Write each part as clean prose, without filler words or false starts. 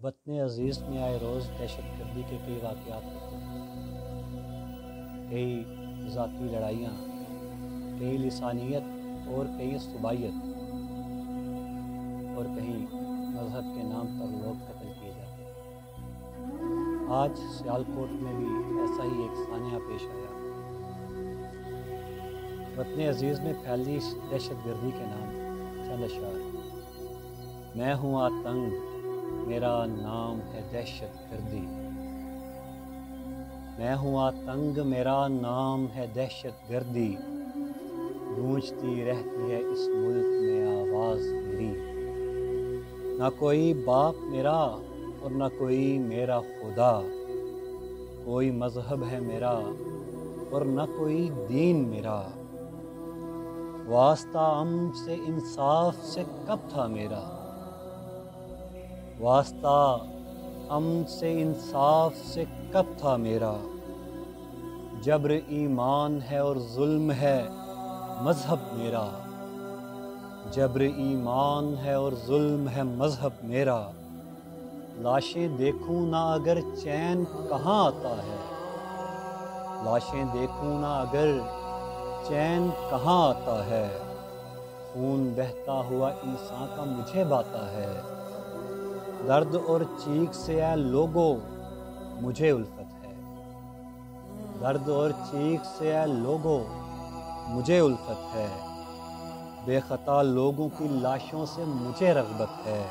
وطن عزیز میں آئے روز دہشت گردی کے کئی واقعات ہوتے ہیں، کئی ذاتی لڑائیاں، کئی لسانیت اور کئی صوبائیت، اور کہیں مذہب کے نام پر لوگ قتل کیے جاتے ہیں۔ آج سیالکوٹ میں بھی ایسا ہی ایک سانحہ پیش آیا۔ وطن عزیز میں پھیلی دہشت گردی کے نام چند اشعار: میں ہوں آتنگ، میرا نام ہے دہشت گردی، میں ہوں آتنگ، میرا نام ہے دہشت گردی، گونجتی رہتی ہے اس ملک میں آواز میری، نہ کوئی باپ میرا اور نہ کوئی میرا خدا، کوئی مذہب ہے میرا اور نہ کوئی دین میرا، واسطہ امن سے انصاف سے کب تھا میرا، واسطہ امن سے انصاف سے کب تھا میرا، جبر ایمان ہے اور ظلم ہے مذہب میرا، جبر ایمان ہے اور ظلم ہے مذہب میرا، لاشیں دیکھوں نہ اگر چین کہاں آتا ہے، لاشیں دیکھوں نہ اگر چین کہاں آتا ہے، خون بہتا ہوا انسان کا مجھے باتا ہے، درد اور چیخ سے اے لوگو مجھے الفت ہے، درد اور چیخ سے اے لوگو مجھے الفت ہے، بے خطا لوگوں کی لاشوں سے مجھے رغبت ہے،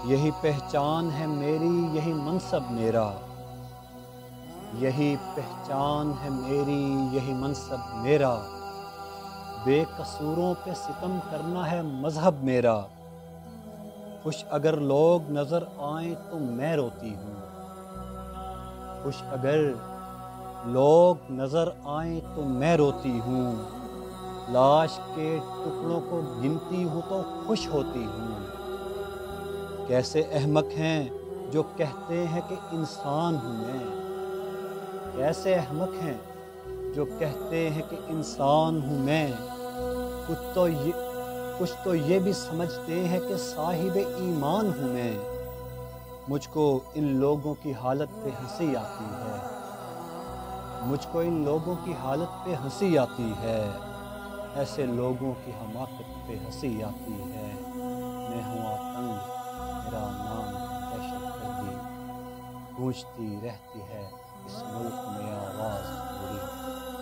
یہی پہچان ہے میری، یہی منصب میرا، یہی پہچان ہے میری، یہی منصب میرا، بے قصوروں پہ ستم کرنا ہے مذہب میرا، خوش اگر لوگ نظر آئیں تو میں روتی ہوں، خوش اگر لوگ نظر آئیں تو میں روتی ہوں، لاش کے ٹکڑوں کو گنتی ہوں تو خوش ہوتی ہوں، کیسے احمق ہیں جو کہتے ہیں کہ انسان ہوں میں، کیسے احمق ہیں جو کہتے ہیں کہ انسان ہوں میں، کچھ تو یہ بھی سمجھتے ہیں کہ صاحب ایمان ہوں میں، مجھ کو ان لوگوں کی حالت پہ ہنسی آتی ہے، مجھ کو ان لوگوں کی حالت پہ ہنسی آتی ہے، ایسے لوگوں کی حماقت پہ ہنسی آتی ہے، میں ہوں آتنگ، میرا نام ہے دہشت گردی، گونجتی رہتی ہے اس ملک میں آواز میری۔